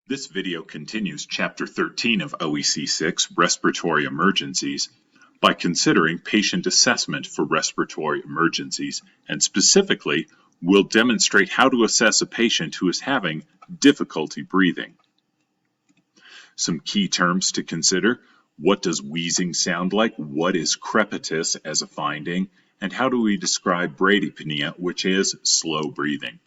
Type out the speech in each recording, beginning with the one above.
This video continues Chapter 13 of OEC 6, Respiratory Emergencies, by considering patient assessment for respiratory emergencies, and specifically, we'll demonstrate how to assess a patient who is having difficulty breathing. Some key terms to consider: what does wheezing sound like? What is crepitus as a finding? And how do we describe bradypnea, which is slow breathing?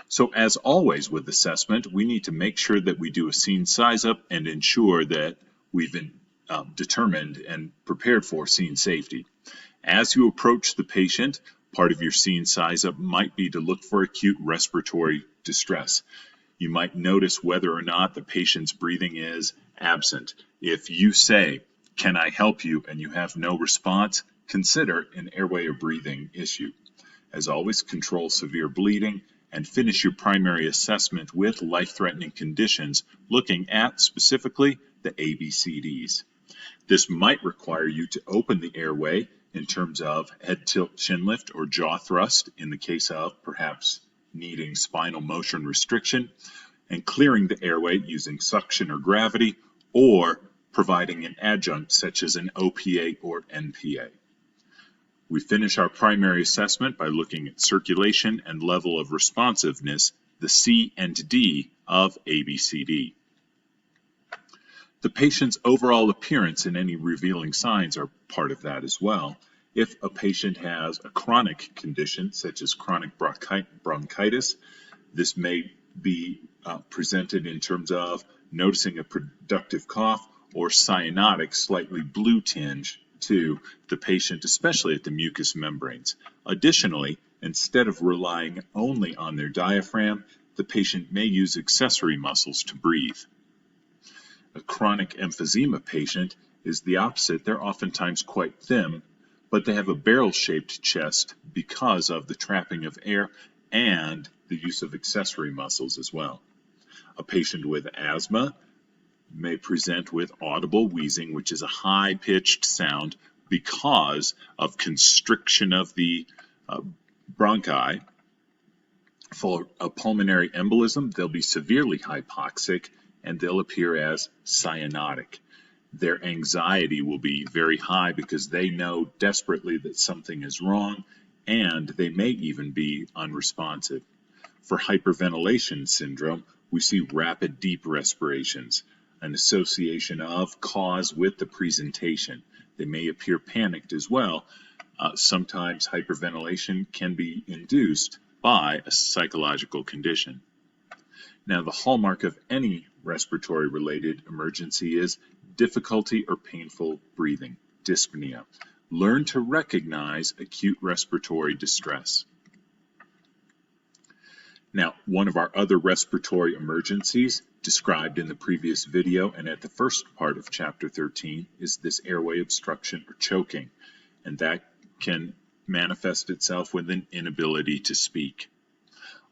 So as always with assessment, we need to make sure that we do a scene size up and ensure that we've been determined and prepared for scene safety. As you approach the patient, part of your scene size up might be to look for acute respiratory distress. You might notice whether or not the patient's breathing is absent. If you say, "Can I help you?" and you have no response, consider an airway or breathing issue. As always, control severe bleeding and finish your primary assessment with life-threatening conditions, looking at specifically the ABCDs. This might require you to open the airway in terms of head tilt chin lift or jaw thrust in the case of perhaps needing spinal motion restriction, and clearing the airway using suction or gravity, or providing an adjunct such as an OPA or NPA. We finish our primary assessment by looking at circulation and level of responsiveness, the C and D of ABCD. The patient's overall appearance and any revealing signs are part of that as well. If a patient has a chronic condition, such as chronic bronchitis, this may be presented in terms of noticing a productive cough or cyanotic, slightly blue tinge to the patient, especially at the mucous membranes. Additionally, instead of relying only on their diaphragm, the patient may use accessory muscles to breathe. A chronic emphysema patient is the opposite. They're oftentimes quite thin, but they have a barrel-shaped chest because of the trapping of air and the use of accessory muscles as well. A patient with asthma may present with audible wheezing, which is a high-pitched sound because of constriction of the bronchi. For a pulmonary embolism, they'll be severely hypoxic and they'll appear as cyanotic. Their anxiety will be very high because they know desperately that something is wrong, and they may even be unresponsive. For hyperventilation syndrome, we see rapid deep respirations, an association of cause with the presentation. They may appear panicked as well. Sometimes hyperventilation can be induced by a psychological condition. Now, the hallmark of any respiratory-related emergency is difficulty or painful breathing, dyspnea. Learn to recognize acute respiratory distress. Now, one of our other respiratory emergencies described in the previous video and at the first part of Chapter 13 is this airway obstruction or choking, and that can manifest itself with an inability to speak.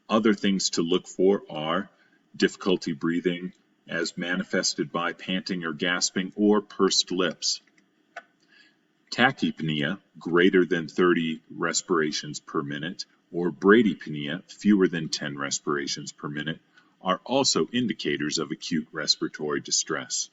Other things to look for are difficulty breathing as manifested by panting or gasping or pursed lips. Tachypnea, greater than 30 respirations per minute, or bradypnea, fewer than 10 respirations per minute, are also indicators of acute respiratory distress.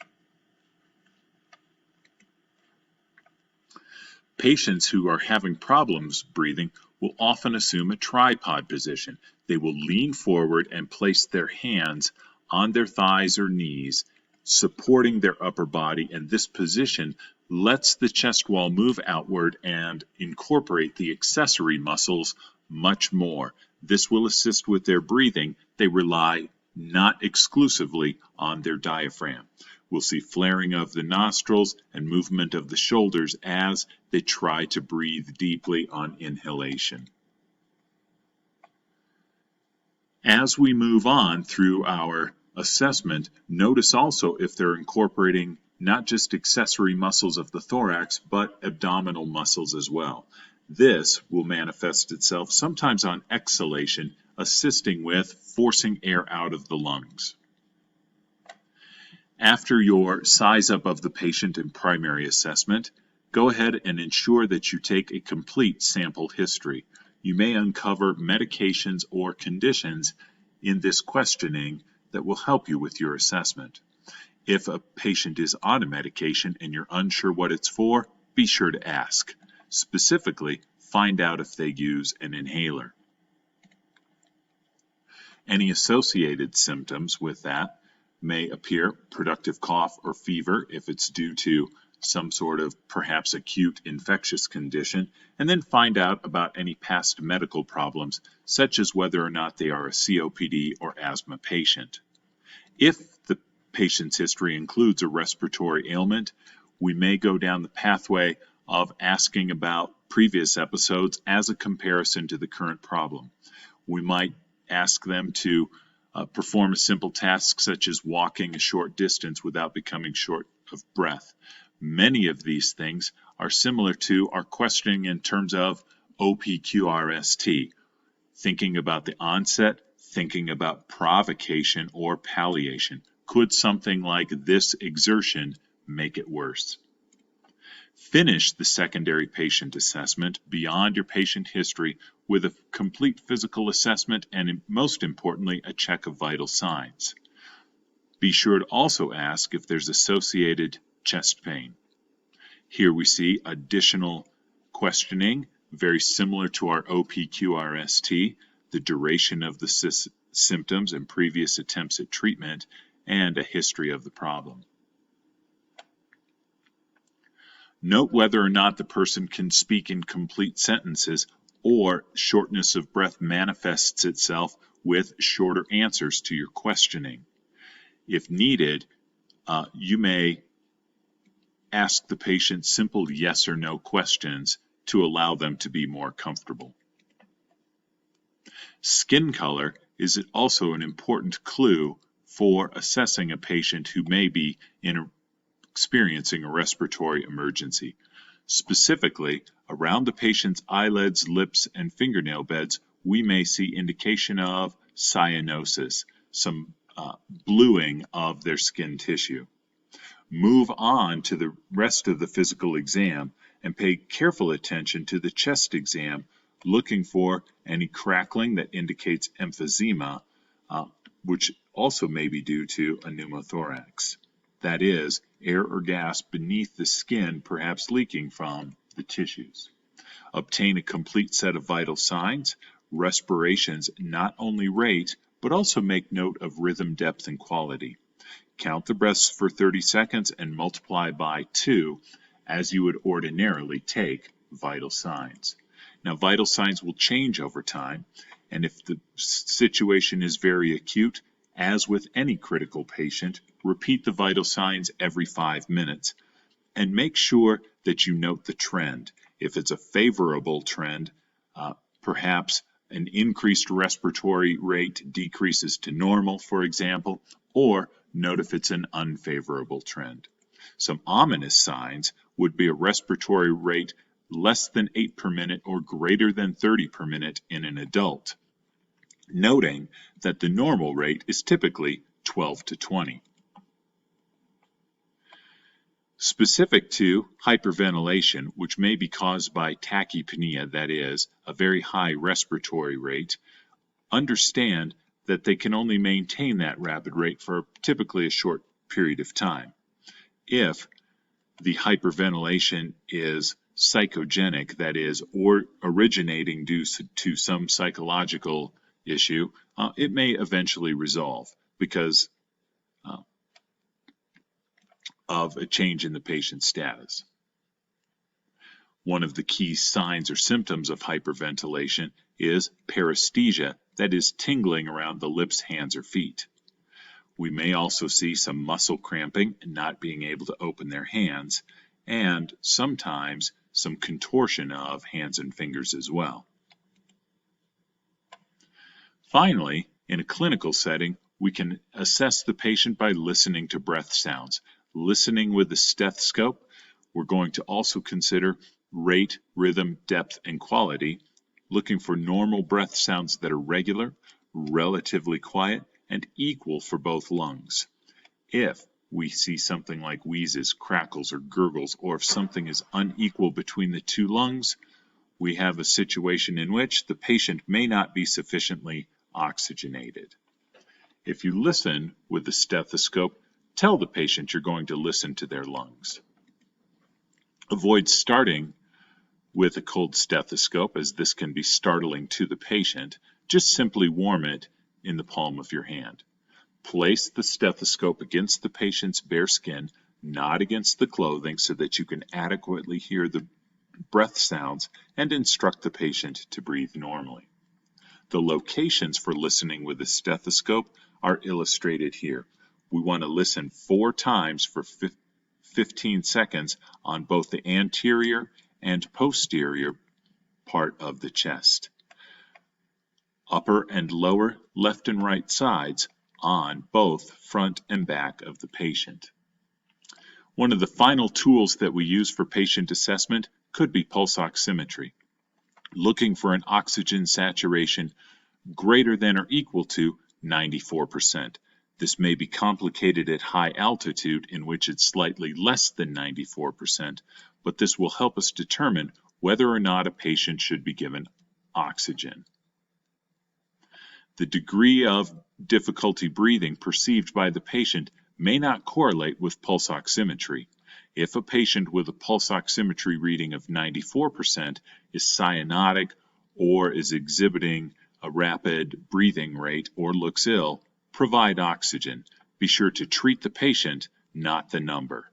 Patients who are having problems breathing will often assume a tripod position. They will lean forward and place their hands on their thighs or knees, supporting their upper body, and this position lets the chest wall move outward and incorporate the accessory muscles much more. This will assist with their breathing. They rely not exclusively on their diaphragm. We'll see flaring of the nostrils and movement of the shoulders as they try to breathe deeply on inhalation. As we move on through our assessment, notice also if they're incorporating not just accessory muscles of the thorax, but abdominal muscles as well. This will manifest itself sometimes on exhalation, assisting with forcing air out of the lungs. After your size up of the patient in primary assessment, go ahead and ensure that you take a complete sample history. You may uncover medications or conditions in this questioning that will help you with your assessment. If a patient is on a medication and you're unsure what it's for, be sure to ask. Specifically, find out if they use an inhaler. Any associated symptoms with that may appear productive cough or fever if it's due to some sort of perhaps acute infectious condition, and then find out about any past medical problems, such as whether or not they are a COPD or asthma patient. If the patient's history includes a respiratory ailment, we may go down the pathway of asking about previous episodes as a comparison to the current problem. We might ask them to perform a simple task such as walking a short distance without becoming short of breath. Many of these things are similar to our questioning in terms of OPQRST, thinking about the onset, thinking about provocation or palliation. Could something like this exertion make it worse? Finish the secondary patient assessment beyond your patient history with a complete physical assessment and, most importantly, a check of vital signs. Be sure to also ask if there's associated chest pain. Here we see additional questioning, very similar to our OPQRST, the duration of the symptoms and previous attempts at treatment, and a history of the problem. Note whether or not the person can speak in complete sentences or shortness of breath manifests itself with shorter answers to your questioning. If needed, you may ask the patient simple yes or no questions to allow them to be more comfortable. Skin color is also an important clue for assessing a patient who may be experiencing a respiratory emergency. Specifically, around the patient's eyelids, lips, and fingernail beds, we may see indication of cyanosis, some bluing of their skin tissue. Move on to the rest of the physical exam and pay careful attention to the chest exam, looking for any crackling that indicates emphysema, which also may be due to a pneumothorax. That is, air or gas beneath the skin perhaps leaking from the tissues. Obtain a complete set of vital signs. Respirations not only rate, but also make note of rhythm, depth, and quality. Count the breaths for 30 seconds and multiply by 2 as you would ordinarily take vital signs. Now, vital signs will change over time, and if the situation is very acute, as with any critical patient, repeat the vital signs every 5 minutes and make sure that you note the trend. If it's a favorable trend, perhaps an increased respiratory rate decreases to normal, for example, or note if it's an unfavorable trend. Some ominous signs would be a respiratory rate less than 8 per minute or greater than 30 per minute in an adult, noting that the normal rate is typically 12 to 20. Specific to hyperventilation, which may be caused by tachypnea, that is, a very high respiratory rate, understand that they can only maintain that rapid rate for typically a short period of time. If the hyperventilation is psychogenic, that is, or originating due to some psychological issue, it may eventually resolve because of a change in the patient's status. One of the key signs or symptoms of hyperventilation is paresthesia, that is, tingling around the lips, hands, or feet. We may also see some muscle cramping and not being able to open their hands, and sometimes some contortion of hands and fingers as well. Finally, in a clinical setting, we can assess the patient by listening to breath sounds. Listening with the stethoscope, we're going to also consider rate, rhythm, depth, and quality, looking for normal breath sounds that are regular, relatively quiet, and equal for both lungs. If we see something like wheezes, crackles, or gurgles, or if something is unequal between the two lungs, we have a situation in which the patient may not be sufficiently oxygenated. If you listen with the stethoscope, tell the patient you're going to listen to their lungs. Avoid starting with a cold stethoscope, as this can be startling to the patient. Just simply warm it in the palm of your hand. Place the stethoscope against the patient's bare skin, not against the clothing, so that you can adequately hear the breath sounds and instruct the patient to breathe normally. The locations for listening with a stethoscope are illustrated here. We want to listen 4 times for 15 seconds on both the anterior and posterior part of the chest. Upper and lower left and right sides on both front and back of the patient. One of the final tools that we use for patient assessment could be pulse oximetry, looking for an oxygen saturation greater than or equal to 94%. This may be complicated at high altitude, in which it's slightly less than 94%, but this will help us determine whether or not a patient should be given oxygen. The degree of difficulty breathing perceived by the patient may not correlate with pulse oximetry. If a patient with a pulse oximetry reading of 94% is cyanotic or is exhibiting a rapid breathing rate or looks ill, provide oxygen. Be sure to treat the patient, not the number.